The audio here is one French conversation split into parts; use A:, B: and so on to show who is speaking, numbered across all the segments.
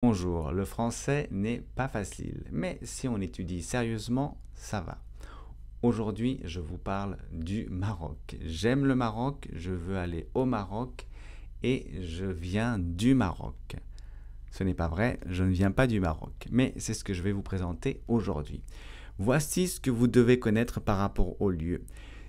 A: Bonjour, le français n'est pas facile, mais si on étudie sérieusement, ça va. Aujourd'hui, je vous parle du Maroc. J'aime le Maroc, je veux aller au Maroc et je viens du Maroc. Ce n'est pas vrai, je ne viens pas du Maroc, mais c'est ce que je vais vous présenter aujourd'hui. Voici ce que vous devez connaître par rapport au lieu.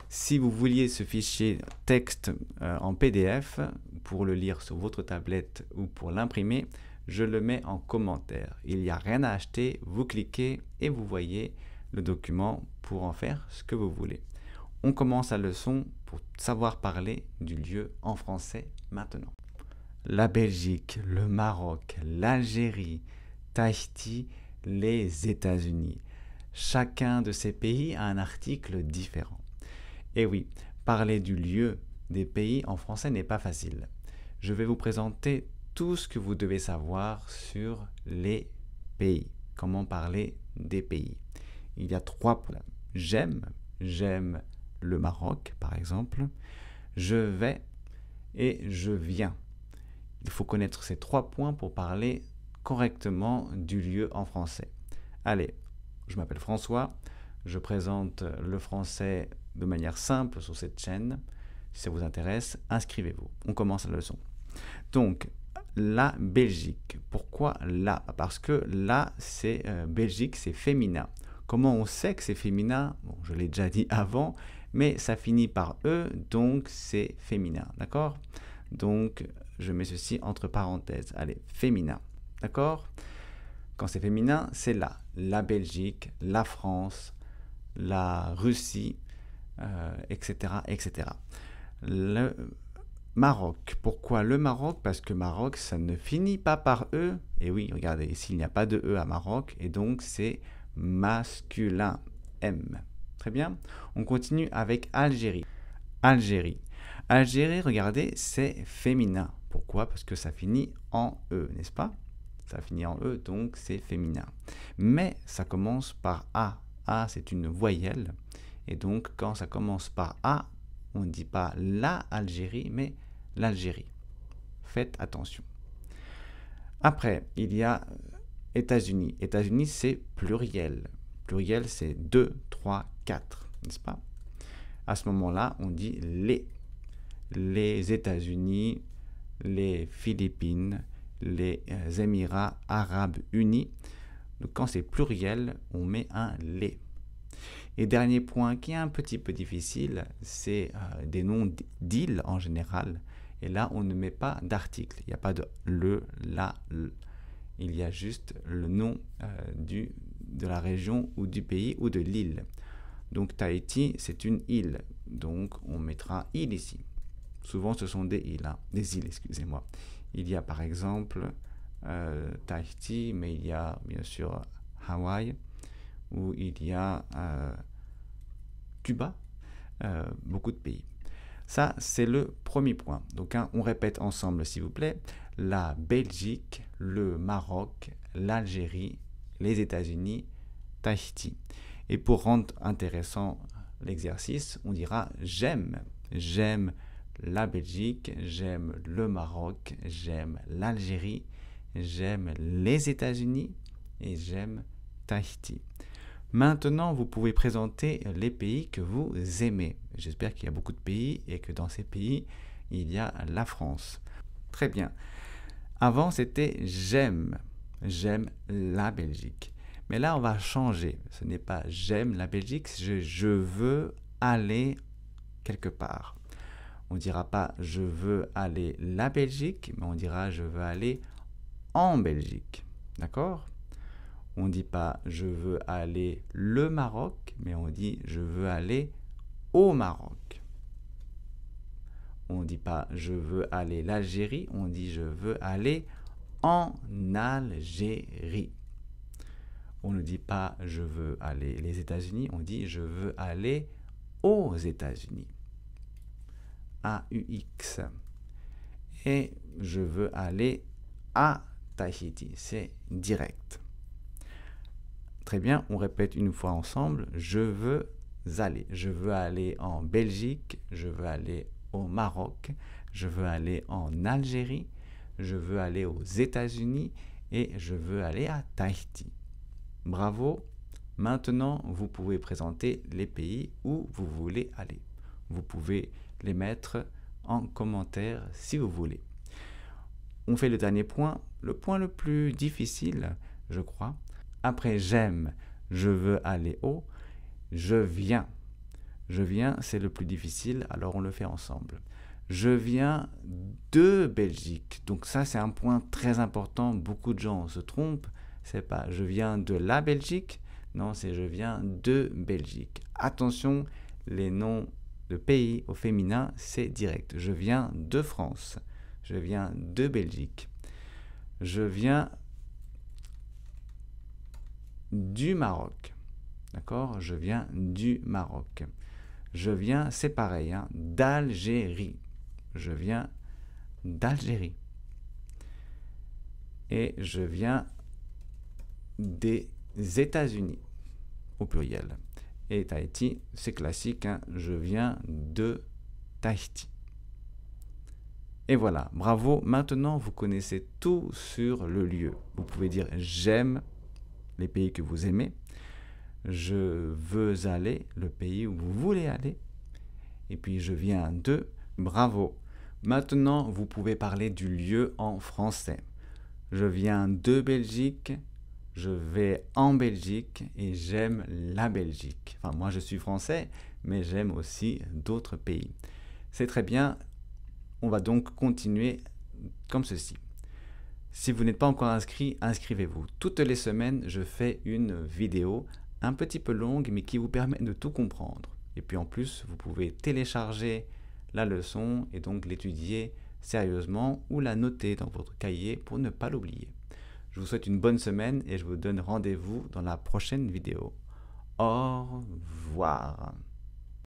A: Si vous vouliez ce fichier texte en PDF pour le lire sur votre tablette ou pour l'imprimer, je le mets en commentaire. Il n'y a rien à acheter, vous cliquez et vous voyez le document pour en faire ce que vous voulez. On commence la leçon pour savoir parler du lieu en français maintenant. La Belgique, le Maroc, l'Algérie, Tahiti, les États-Unis. Chacun de ces pays a un article différent. Et oui, parler du lieu des pays en français n'est pas facile. Je vais vous présenter tout ce que vous devez savoir sur les pays. Comment parler des pays. Il y a 3 points. J'aime le Maroc par exemple. Je vais et je viens. Il faut connaître ces 3 points pour parler correctement du lieu en français. Allez, je m'appelle François. Je présente le français de manière simple sur cette chaîne. Si ça vous intéresse, inscrivez-vous. On commence la leçon. Donc, la Belgique. Pourquoi la? Parce que la, c'est Belgique, c'est féminin. Comment on sait que c'est féminin? Bon, je l'ai déjà dit avant, mais ça finit par E, donc c'est féminin. D'accord? Donc, je mets ceci entre parenthèses. Allez, féminin. D'accord? Quand c'est féminin, c'est là. La Belgique, la France, la Russie, etc., etc. Le Maroc. Pourquoi le Maroc? Parce que Maroc, ça ne finit pas par E. Et oui, regardez, ici, il n'y a pas de E à Maroc. Et donc, c'est masculin. M. Très bien. On continue avec Algérie. Algérie. Algérie, regardez, c'est féminin. Pourquoi? Parce que ça finit en E, n'est-ce pas? Ça finit en E, donc c'est féminin. Mais ça commence par A. A, c'est une voyelle. Et donc, quand ça commence par A, on ne dit pas la Algérie, mais l'Algérie. Faites attention. Après, il y a États-Unis. États-Unis, c'est pluriel. Pluriel, c'est 2, 3, 4, n'est-ce pas? À ce moment-là, on dit les. Les États-Unis, les Philippines, les Émirats arabes unis. Donc, quand c'est pluriel, on met un les. Et dernier point qui est un petit peu difficile, c'est des noms d'îles en général. Et là, on ne met pas d'article. Il n'y a pas de le, la, le. Il y a juste le nom de la région ou du pays ou de l'île. Donc Tahiti, c'est une île. Donc on mettra île ici. Souvent, ce sont des îles, des îles, excusez-moi. Il y a par exemple Tahiti, mais il y a bien sûr Hawaï, où il y a Cuba, beaucoup de pays. Ça, c'est le premier point. Donc, on répète ensemble, s'il vous plaît. La Belgique, le Maroc, l'Algérie, les États-Unis, Tahiti. Et pour rendre intéressant l'exercice, on dira j'aime. J'aime la Belgique, j'aime le Maroc, j'aime l'Algérie, j'aime les États-Unis et j'aime Tahiti. Maintenant, vous pouvez présenter les pays que vous aimez. J'espère qu'il y a beaucoup de pays et que dans ces pays, il y a la France. Très bien. Avant, c'était j'aime. J'aime la Belgique. Mais là, on va changer. Ce n'est pas j'aime la Belgique, je veux aller quelque part. On ne dira pas je veux aller la Belgique, mais on dira je veux aller en Belgique. D'accord? On ne dit pas je veux aller le Maroc, mais on dit je veux aller au Maroc. On ne dit pas je veux aller l'Algérie, on dit je veux aller en Algérie. On ne dit pas je veux aller les États-Unis, on dit je veux aller aux États-Unis. AUX. Et je veux aller à Tahiti, c'est direct. Très bien, on répète une fois ensemble. Je veux aller. Je veux aller en Belgique, je veux aller au Maroc, je veux aller en Algérie, je veux aller aux États-Unis et je veux aller à Tahiti. Bravo! Maintenant, vous pouvez présenter les pays où vous voulez aller. Vous pouvez les mettre en commentaire si vous voulez. On fait le dernier point, le point le plus difficile, je crois. Après j'aime, je veux aller au, je viens. Je viens, c'est le plus difficile, alors on le fait ensemble. Je viens de Belgique. Donc ça, c'est un point très important. Beaucoup de gens se trompent. C'est pas je viens de la Belgique. Non, c'est je viens de Belgique. Attention, les noms de pays au féminin, c'est direct. Je viens de France. Je viens de Belgique. Je viens du Maroc. D'accord? Je viens du Maroc. Je viens, c'est pareil, hein, d'Algérie. Je viens d'Algérie. Et je viens des États-Unis, au pluriel. Et Tahiti, c'est classique, hein, je viens de Tahiti. Et voilà, bravo, maintenant vous connaissez tout sur le lieu. Vous pouvez dire j'aime les pays que vous aimez. Je veux aller, le pays où vous voulez aller. Et puis je viens de, bravo. Maintenant, vous pouvez parler du lieu en français. Je viens de Belgique, je vais en Belgique et j'aime la Belgique. Enfin, moi je suis français, mais j'aime aussi d'autres pays. C'est très bien, on va donc continuer comme ceci. Si vous n'êtes pas encore inscrit, inscrivez-vous. Toutes les semaines, je fais une vidéo un petit peu longue, mais qui vous permet de tout comprendre. Et puis en plus, vous pouvez télécharger la leçon et donc l'étudier sérieusement ou la noter dans votre cahier pour ne pas l'oublier. Je vous souhaite une bonne semaine et je vous donne rendez-vous dans la prochaine vidéo. Au revoir.